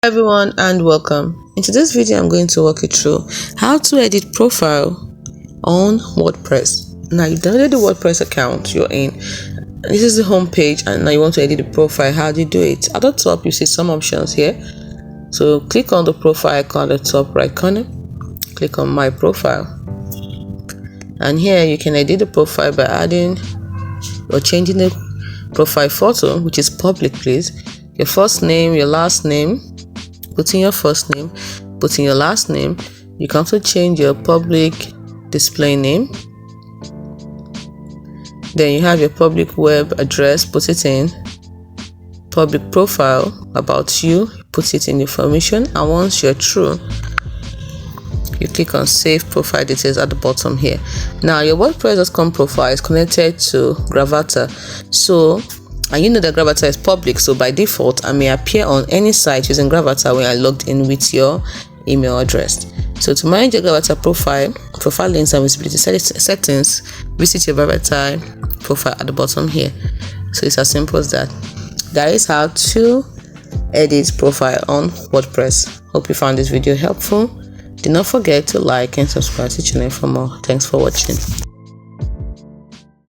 Everyone and welcome. In today's video I'm going to walk you through how to edit profile on WordPress. Now you downloaded the WordPress account you're in. This is the home page and now you want to edit the profile. How do you do it? At the top you see some options here. So click on the profile icon at the top right corner. Click on my profile. And here you can edit the profile by adding or changing the profile photo, which is public, please. Your first name, your last name. Put in your first name, put in your last name. You can also change your public display name. Then you have your public web address, put it in. Public profile, about you, put it in information. And once you're through, you click on save profile details at the bottom here. Now your WordPress.com profile is connected to Gravatar. And you know that Gravatar is public, so by default I may appear on any site using Gravatar when I logged in with your email address. So to manage your Gravatar profile links and visibility settings, visit your Gravatar profile at the bottom here. So it's as simple as that. That is how to edit profile on WordPress. Hope you found this video helpful. Do not forget to like and subscribe to the channel for more. Thanks for watching.